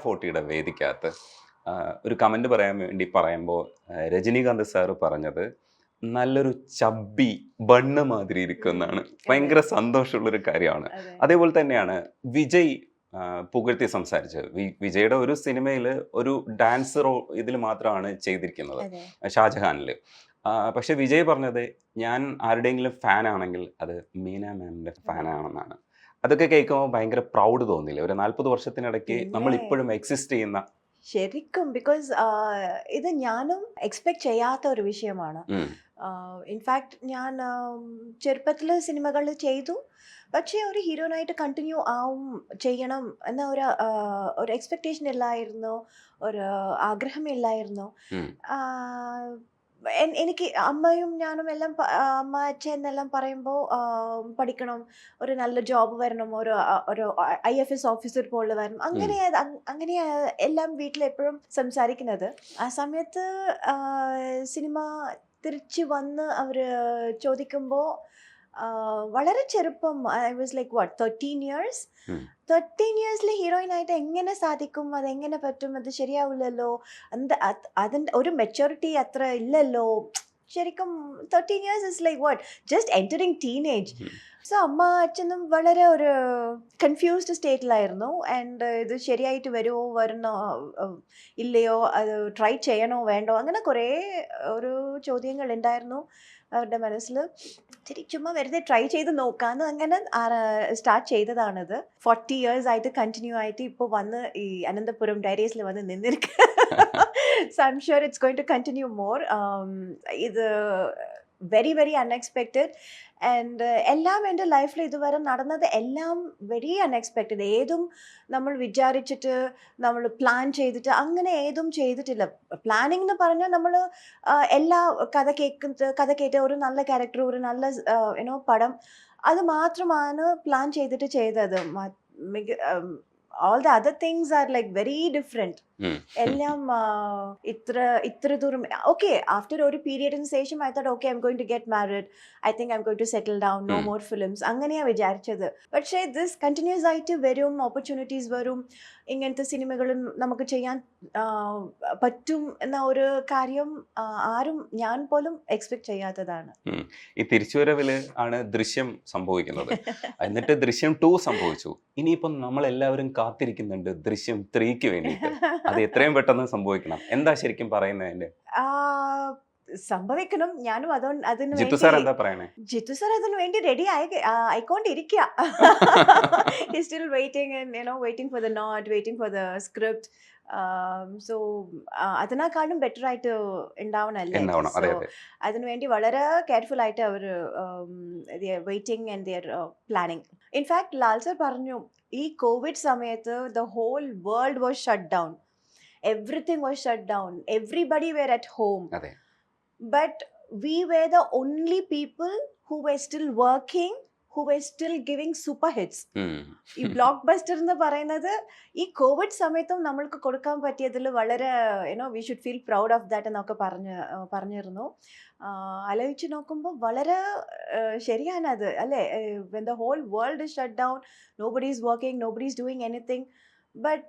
ഫോർട്ടിയുടെ വേദിക്കകത്ത് ഒരു കമന്റ് പറയാൻ വേണ്ടി പറയുമ്പോൾ രജനീകാന്ത് സാറ് പറഞ്ഞത് നല്ലൊരു ചബ്ബി ബണ്ണ് മാതിരി ഇരിക്കുമെന്നാണ്. ഭയങ്കര സന്തോഷമുള്ളൊരു കാര്യമാണ്. അതേപോലെ തന്നെയാണ് വിജയ് പുകഴ്ത്തി സംസാരിച്ചത്. വിജയുടെ ഒരു സിനിമയിൽ ഒരു ഡാൻസ് ഇതിൽ മാത്രമാണ് ചെയ്തിരിക്കുന്നത്, ഷാജഹാനിൽ. പക്ഷെ വിജയ് പറഞ്ഞത് ഞാൻ ആരുടെയെങ്കിലും ഫാൻ ആണെങ്കിൽ അത് മീന മാമിന്റെ ഫാനാണെന്നാണ്. അതൊക്കെ കേൾക്കുമ്പോൾ ഭയങ്കര പ്രൗഡ് തോന്നില്ലേ? ഒരു 40 വർഷത്തിനിടയ്ക്ക് നമ്മൾ ഇപ്പോഴും എക്സിസ്റ്റ് ചെയ്യുന്ന. ശരിക്കും ബിക്കോസ് ഇത് ഞാനും എക്സ്പെക്ട് ചെയ്യാത്ത ഒരു വിഷയമാണ്. ഇൻഫാക്ട് ഞാൻ ചെറുപ്പത്തിൽ സിനിമകൾ ചെയ്തു, പക്ഷേ ഒരു ഹീറോയിനായിട്ട് കണ്ടിന്യൂ ചെയ്യണം എന്ന ഒരു എക്സ്പെക്റ്റേഷൻ ഇല്ലായിരുന്നു, ഒരു ആഗ്രഹമില്ലായിരുന്നു. എനിക്ക് അമ്മയും ഞാനും എല്ലാം അമ്മ അച്ഛൻ എന്നെല്ലാം പറയുമ്പോൾ പഠിക്കണം, ഒരു നല്ല ജോബ് വരണം, ഒരു IFS ഓഫീസർ പോലെ വരണം, അങ്ങനെ എല്ലാം വീട്ടിൽ എപ്പോഴും സംസാരിക്കുന്നത്. ആ സമയത്ത് സിനിമ തിരിച്ച് വന്ന് അവർ ചോദിക്കുമ്പോൾ വളരെ ചെറുപ്പം, ഐ വാസ് ലൈക്ക് 13 ഇയേഴ്സ്. 13 ഇയേഴ്സിൽ ഹീറോയിനായിട്ട് എങ്ങനെ സാധിക്കും, അതെങ്ങനെ പറ്റും, അത് ശരിയാവില്ലല്ലോ, അതിൻ്റെ ഒരു മെച്യൂരിറ്റി അത്ര ഇല്ലല്ലോ. ശരിക്കും 13 years is like what, just entering teenage. So അമ്മ അച്ഛനും വളരെ ഒരു കൺഫ്യൂസ്ഡ് സ്റ്റേറ്റിലായിരുന്നു. ആൻഡ് ഇത് ശരിയായിട്ട് വരണോ ഇല്ലയോ, അത് ട്രൈ ചെയ്യണോ വേണ്ടോ, അങ്ങനെ കുറേ ഒരു ചോദ്യങ്ങൾ ഉണ്ടായിരുന്നു അവരുടെ മനസ്സിൽ. ചുമ്മാ വെറുതെ ട്രൈ ചെയ്ത് നോക്കാന്ന് അങ്ങനെ സ്റ്റാർട്ട് ചെയ്തതാണിത്. 40 ഇയേഴ്സ് ആയിട്ട് കണ്ടിന്യൂ ആയിട്ട് ഇപ്പോൾ വന്ന് ഈ അനന്തപുരം ഡയറീസിൽ വന്ന് നിന്നിരിക്കുക. So I am sure it's going to continue more. ഇത് വെരി വെരി അൺഎക്സ്പെക്റ്റഡ്. ആൻഡ് എല്ലാം എൻ്റെ ലൈഫിൽ ഇതുവരെ നടന്നത് എല്ലാം വെരി അൺഎക്സ്പെക്റ്റഡ്. ഏതും നമ്മൾ വിചാരിച്ചിട്ട് നമ്മൾ പ്ലാൻ ചെയ്തിട്ട് അങ്ങനെ ഏതും ചെയ്തിട്ടില്ല. പ്ലാനിങ് എന്ന് പറഞ്ഞാൽ നമ്മൾ എല്ലാ കഥ കേട്ട് ഒരു നല്ല ക്യാരക്ടർ, ഒരു നല്ല പടം, അത് മാത്രമാണ് പ്ലാൻ ചെയ്തിട്ട് ചെയ്തത്. all the other things are like very different. എല്ലാം ഇത്ര ദൂരം ഓക്കെ. ആഫ്റ്റർ ഒരു പീരിയഡിന് ശേഷം I thought okay, I'm going to get married, I think I'm going to settle down, no more films, അങ്ങനെയാണ് വിചാരിച്ചത്. പക്ഷേ ദിസ് കണ്ടിന്യൂസ് ആയിട്ട് വരും, ഓപ്പർച്യൂണിറ്റീസ് വരും, ഇങ്ങനത്തെ സിനിമകൾ നമുക്ക് ചെയ്യാൻ പറ്റും എന്ന ഒരു കാര്യം ആരും, ഞാൻ പോലും എക്സ്പെക്ട് ചെയ്യാത്തതാണ്. ഈ തിരിച്ചുവരവില് ആണ് ദൃശ്യം സംഭവിക്കുന്നത്. എന്നിട്ട് ദൃശ്യം 2 സംഭവിച്ചു. ഇനിയിപ്പം നമ്മളെല്ലാവരും കാത്തിരിക്കുന്നുണ്ട് ദൃശ്യം 3ക്ക് വേണ്ടിയിട്ട്. അത് എത്രയും പെട്ടെന്ന് സംഭവിക്കണം. എന്താ ശരിക്കും പറയുന്നതിന്റെ? സംഭവിക്കണം. ഞാനും അതിന് ജിത്തു സാർ എന്താ പറയണേ? ജിത്തു സാർ അതിന് വേണ്ടി ready ആയിക്കൊണ്ടിരിക്കുക. He's still waiting and waiting for the nod, waiting for the script. So അതിനേക്കാളും ബെറ്റർ ആയിട്ട് ഉണ്ടാവണല്ലേ. അതിനുവേണ്ടി വളരെ കെയർഫുൾ ആയിട്ട് അവർ waiting and their planning. In fact Lal sir പറഞ്ഞു, ഈ കോവിഡ് സമയത്ത് the whole world was shut down, everything was shut down, everybody were at home, but we were the only people who were still working, who were still giving super hits. ഈ block buster എന്ന് പറയുന്നത് ഈ Covid സമയത്തും നമ്മൾക്ക് കൊടുക്കാൻ പറ്റിയതിൽ വളരെ we should feel proud of that എന്നൊക്കെ പറഞ്ഞിരുന്നു. ആലോചിച്ച് നോക്കുമ്പോൾ വളരെ ശരിയാണത് അല്ലേ. when the whole world is shut down, nobody is working, nobody is doing anything, but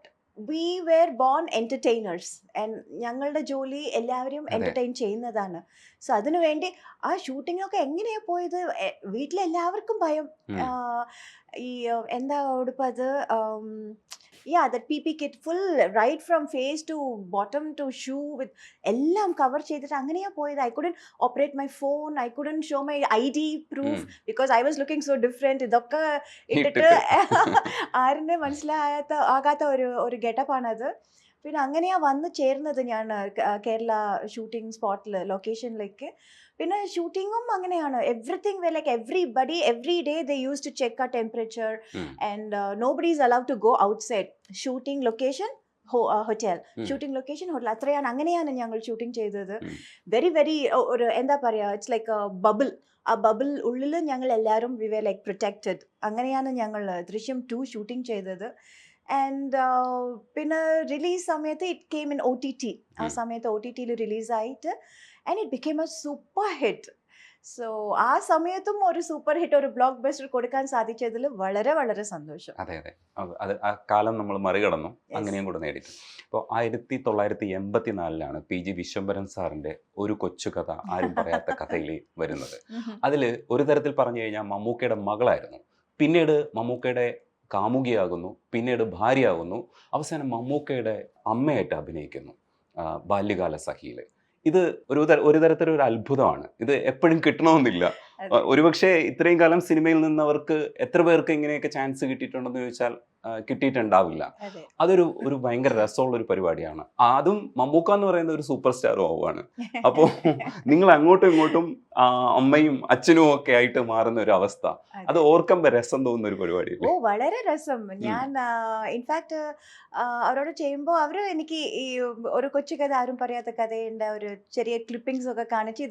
we were born entertainers, and ഞങ്ങളുടെ ജോലി എല്ലാവരും എന്റർടൈൻ ചെയ്യുന്നതാണ്. സോ അതിനു വേണ്ടി ആ ഷൂട്ടിങ്ങൊക്കെ എങ്ങനെയാ പോയത്, വീട്ടിലെല്ലാവർക്കും ഭയം. ഈ എന്താ ഉടുപ്പ് അത്, that PP kit full right from face to bottom to shoe with എല്ലാം കവർ ചെയ്തിട്ട് അങ്ങനെയാ പോയത്. I couldn't operate my phone, I couldn't show my ID proof because I was looking so different. ഇതൊക്കെ ഇട്ടിട്ട് ആരിനെ ആകാത്ത ഒരു ഗെറ്റപ്പാണത്. പിന്നെ അങ്ങനെയാ വന്ന് ചേർന്നത് ഞാൻ കേരള ഷൂട്ടിംഗ് സ്പോട്ടിൽ, ലൊക്കേഷനിലേക്ക്. പിന്നെ ഷൂട്ടിങ്ങും അങ്ങനെയാണ്. Everything like everybody every day they use to check ആ temperature and nobody is allowed to go outside. Shooting location hotel, shooting location hotel, അത്രയാണ്. അങ്ങനെയാണ് ഞങ്ങൾ ഷൂട്ടിംഗ് ചെയ്തത്. വെരി വെരി ഒരു എന്താ പറയുക, ഇറ്റ്സ് ലൈക്ക് ബബിൾ. ആ ബബിൾ ഉള്ളിൽ ഞങ്ങൾ എല്ലാവരും വി വർ ലൈക്ക് പ്രൊട്ടക്റ്റഡ്. അങ്ങനെയാണ് ഞങ്ങൾ ദൃശ്യം 2 ഷൂട്ടിംഗ് ചെയ്തത്. ആൻഡ് പിന്നെ റിലീസ് സമയത്ത് ഇറ്റ് കെയിം ഇൻ OTT. ആ സമയത്ത് OTTയിൽ റിലീസായിട്ട് and it became a super hit. So ആ സമയത്തും ഒരു സൂപ്പർ ഹിറ്റ്, ഒരു ബ്ലോക്ക് ബസ്റ്റർ കൊടുക്കാൻ സാധിച്ചതിൽ വളരെ വളരെ സന്തോഷം. അതെ അതെ, അത് ആ കാലം നമ്മൾ മറികടന്നു, Yes. അങ്ങനെയും കൂടെ നേടിയിട്ട്. അപ്പോൾ 1984 PG വിശ്വംഭരൻ സാറിൻ്റെ ഒരു കൊച്ചു കഥ ആരും പറയാത്ത കഥയിൽ വരുന്നത്. അതിൽ ഒരു തരത്തിൽ പറഞ്ഞു കഴിഞ്ഞാൽ മമ്മൂക്കയുടെ മകളായിരുന്നു, പിന്നീട് മമ്മൂക്കയുടെ കാമുകിയാകുന്നു, പിന്നീട് ഭാര്യയാകുന്നു, അവസാനം മമ്മൂക്കയുടെ അമ്മയായിട്ട് അഭിനയിക്കുന്നു ബാല്യകാല സഖിയിൽ. ഇത് ഒരു തരത്തിലൊരു അത്ഭുതമാണ്. ഇത് എപ്പോഴും കിട്ടണമെന്നില്ല. ഒരുപക്ഷെ ഇത്രയും കാലം സിനിമയിൽ നിന്നവർക്ക് എത്ര പേർക്ക് ഇങ്ങനെയൊക്കെ ചാൻസ് കിട്ടിയിട്ടുണ്ടെന്ന് ചോദിച്ചാൽ കിട്ടിയിട്ടുണ്ടാവില്ല. അതൊരു ഭയങ്കര രസമുള്ള ഒരു പരിപാടിയാണ്. അതും മമ്മൂക്ക എന്ന് പറയുന്ന ഒരു സൂപ്പർ സ്റ്റാറും ആവുകയാണ്. അപ്പോൾ നിങ്ങൾ അങ്ങോട്ടും ഇങ്ങോട്ടും അമ്മയും അച്ഛനും ഒക്കെ ആയിട്ട് മാറുന്ന ഒരു അവസ്ഥ, അത് ഓർക്കുമ്പോൾ രസം തോന്നുന്ന ഒരു പരിപാടിയല്ലേ? ഓ, വളരെ രസം. ഞാൻ ഇൻഫാക്ട് അവരോട് ചെയ്യുമ്പോൾ അവർ എനിക്ക് ഈ ഒരു കൊച്ചു കഥ ആരും പറയാത്ത കഥയുണ്ട്, ഒരു ചെറിയ ക്ലിപ്പിംഗ്സ് ഒക്കെ കാണിച്ച്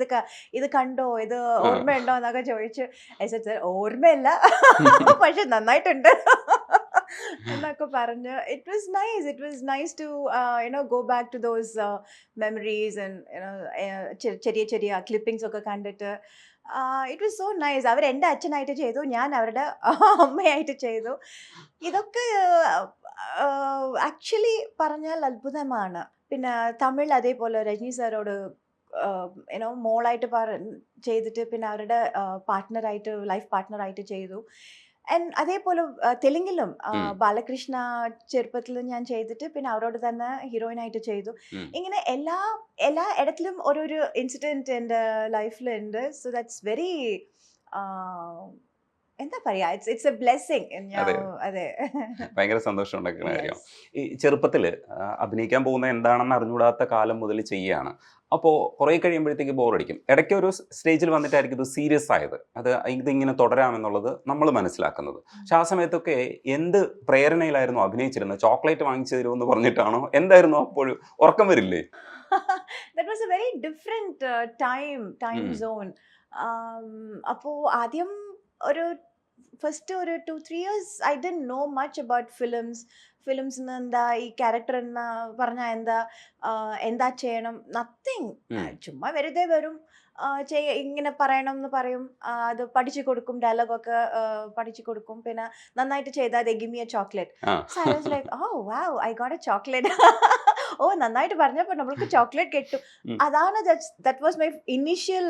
ഇത് കണ്ടോ, ഇത് ഓർമ്മയുണ്ടോ എന്നൊക്കെ ചോദിച്ചു. ഓർമ്മയില്ല പക്ഷെ നന്നായിട്ടുണ്ട് എന്നൊക്കെ പറഞ്ഞ് it was nice to go back to those memories and ചെറിയ ചെറിയ ക്ലിപ്പിംഗ്സ് ഒക്കെ കണ്ടിട്ട് ഇറ്റ് വാസ് സോ നൈസ്. അവർ എൻ്റെ അച്ഛനായിട്ട് ചെയ്തു, ഞാൻ അവരുടെ അമ്മയായിട്ട് ചെയ്തു. ഇതൊക്കെ ആക്ച്വലി പറഞ്ഞാൽ അത്ഭുതമാണ്. പിന്നെ തമിഴ് അതേപോലെ രജനി സാറോട് മോളായിട്ട് ചെയ്തിട്ട് പിന്നെ അവരുടെ പാർട്ട്ണറായിട്ട്, ലൈഫ് പാർട്ട്ണറായിട്ട് ചെയ്തു. ആൻഡ് അതേപോലെ തെലുങ്കിലും ബാലകൃഷ്ണ ചെറുപ്പത്തിൽ ഞാൻ ചെയ്തിട്ട് പിന്നെ അവരോട് തന്നെ ഹീറോയിനായിട്ട് ചെയ്തു. ഇങ്ങനെ എല്ലാ ഇടത്തിലും ഓരോരു ഇൻസിഡൻറ്റ് എൻ്റെ ലൈഫിലുണ്ട്. സോ ദാറ്റ്സ് വെരി എന്താ പറയാ, ഇറ്റ്സ് എ ബ്ലെസ്സിങ്. അതെ, ഭയങ്കര സന്തോഷം ഉണ്ടാക്കുന്ന കാര്യം. ഈ ചെറുപ്പത്തിൽ അഭിനയിക്കാൻ പോകുന്ന എന്താണെന്ന് അറിഞ്ഞുകൂടാത്ത കാലം മുതൽ ചെയ്യാണ്. അപ്പോൾ കുറേ കഴിയുമ്പോഴത്തേക്ക് ബോറടിക്കും. ഇടയ്ക്ക് ഒരു സ്റ്റേജിൽ വന്നിട്ടായിരിക്കും ഇത് സീരിയസ് ആയത്, ഇതിങ്ങനെ തുടരാമെന്നുള്ളത് നമ്മൾ മനസ്സിലാക്കുന്നത്. പക്ഷെ ആ സമയത്തൊക്കെ എന്ത് പ്രേരണയിലായിരുന്നു അഭിനയിച്ചിരുന്നത്? ചോക്ലേറ്റ് വാങ്ങിച്ചു തരുമെന്ന് പറഞ്ഞിട്ടാണോ, എന്തായിരുന്നു? അപ്പോഴും ഉറക്കം വരില്ലേ? that was a very different time zone. അപ്പോൾ ആദ്യം ഒരു ഫസ്റ്റ് ഒരു 2-3 years I didn't know much about films എന്താ, ഈ ക്യാരക്ടർ എന്ന് പറഞ്ഞാൽ എന്താ ചെയ്യണം, നത്തിങ്. ചുമ്മാ വെറുതെ വരും, ഇങ്ങനെ പറയണം എന്ന് പറയും, അത് പഠിച്ചു കൊടുക്കും, ഡയലോഗൊക്കെ പഠിച്ചു കൊടുക്കും, പിന്നെ നന്നായിട്ട് ചെയ്താൽ they give me a chocolate. So I was like, oh wow, I got a chocolate. ഓ, നന്നായിട്ട് പറഞ്ഞപ്പോൾ നമ്മൾക്ക് ചോക്ലേറ്റ് കിട്ടും. അതാണ് ദാറ്റ് വാസ് മൈ ഇനിഷ്യൽ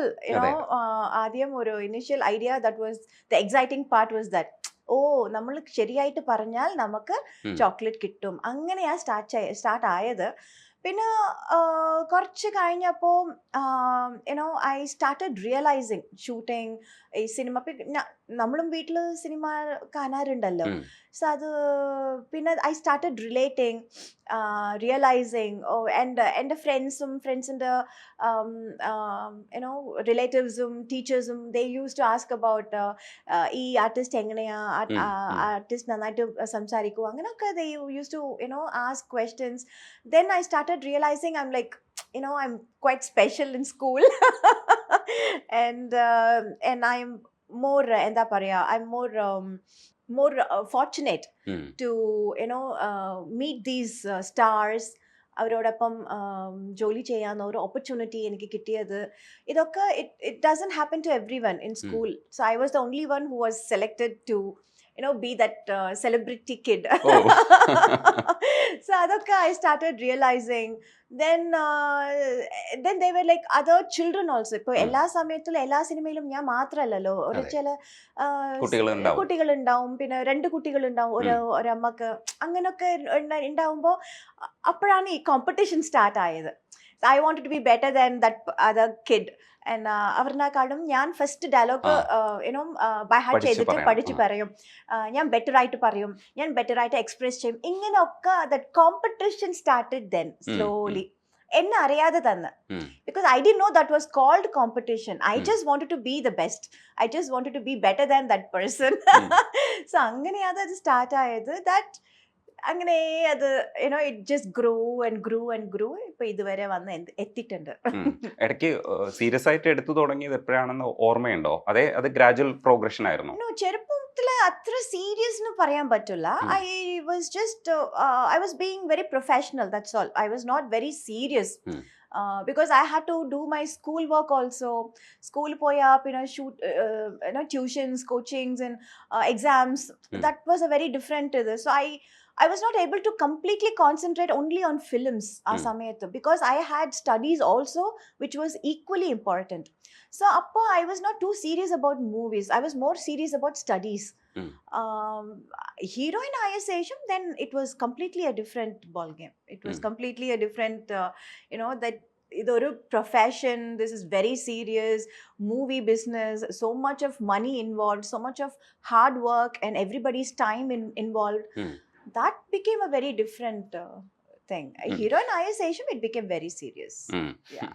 ആദ്യം ഒരു initial idea. That was the exciting part was that, oh, നമ്മൾ ശരിയായിട്ട് പറഞ്ഞാൽ നമുക്ക് ചോക്ലേറ്റ് കിട്ടും. അങ്ങനെയാ സ്റ്റാർട്ട് ആയത്. പിന്നെ കുറച്ച് കഴിഞ്ഞപ്പോൾ ഐ സ്റ്റാർട്ടഡ് റിയലൈസിങ് ഷൂട്ടിങ്, ഈ സിനിമ. നമ്മളും വീട്ടിൽ സിനിമ കാണാറുണ്ടല്ലോ. സോ അത് പിന്നെ ഐ സ്റ്റാർട്ടഡ് റിയലൈസിങ് എൻ്റെ ഫ്രണ്ട്സിൻ്റെ റിലേറ്റീവ്സും ടീച്ചേഴ്സും they use to ask about ഈ ആർട്ടിസ്റ്റ് എങ്ങനെയാ, ആർട്ടിസ്റ്റ് നന്നായിട്ട് സംസാരിക്കുമോ, അങ്ങനെയൊക്കെ they use to ask questions. Then I started realizing I'm like, I'm quite special in school. and I'm more I'm more fortunate to meet these stars. അവരോടൊപ്പം ജോലി ചെയ്യാവുന്ന ഒരു opportunity എനിക്ക് കിട്ടിയത്. ഇതൊക്കെ it doesn't happen to everyone in school. So I was the only one who was selected to be that celebrity kid. So adoka I started realizing. Then they were like other children also. ഇപ്പോൾ എല്ലാ സമയത്തും എല്ലാ സിനിമയിലും ഞാൻ മാത്രമല്ലല്ലോ, ഒരു ചില കുട്ടികളുണ്ടാവും, പിന്നെ 2 കുട്ടികളുണ്ടാവും ഒരു അമ്മക്ക്, അങ്ങനെയൊക്കെ ഉണ്ടാവുമ്പോൾ അപ്പോഴാണ് ഈ കോമ്പറ്റീഷൻ സ്റ്റാർട്ട് ആയത്. I wanted to be better than that other kid. And അവരിനെക്കാളും ഞാൻ ഫസ്റ്റ് ഡയലോഗ് ബൈ ഹാർട്ട് ചെയ്തിട്ട് പഠിച്ച് പറയും, ഞാൻ ബെറ്റർ ആയിട്ട് പറയും, ഞാൻ ബെറ്റർ ആയിട്ട് എക്സ്പ്രസ് ചെയ്യും. ഇങ്ങനെയൊക്കെ that competition started then slowly, എന്നെ അറിയാതെ തന്നെ. Because I didn't know that was called competition. I just wanted to be the best. I just wanted to be better than that person. So അങ്ങനെയാണ് അത് start ആയത്. That അങ്ങനെ അത് it just ഗ്രൂ ഇപ്പൊ ഇതുവരെ വന്ന് എത്തിയിട്ടുണ്ട്. ഇടയ്ക്ക് സീരിയസ് ആയിട്ട് എടുത്തു തുടങ്ങിയത് എപ്പോഴാണെന്ന് ഓർമ്മയുണ്ടോ? അത് ഗ്രാജുവൽ പ്രോഗ്രഷൻ ആയിരുന്നു? ചെറുപ്പത്തില് അത്ര സീരിയസ് എന്ന് പറയാൻ പറ്റില്ല. I was being very professional, that's all. I was not very serious. because I had to do my school work also. School poya, tuitions, coachings, and exams. That was a very different so I was not able to completely concentrate only on films ആ സമയത്ത്, because I had studies also which was equally important. So appo I was not too serious about movies, I was more serious about studies. um, Heroine IS Asian, then it was completely a different ball game. It was completely a different that ഇതൊരു profession, this is very serious movie business, so much of money involved, so much of hard work and everybody's time involved. That became a very different thing. Heroine IS Asian, it became very serious. Yeah.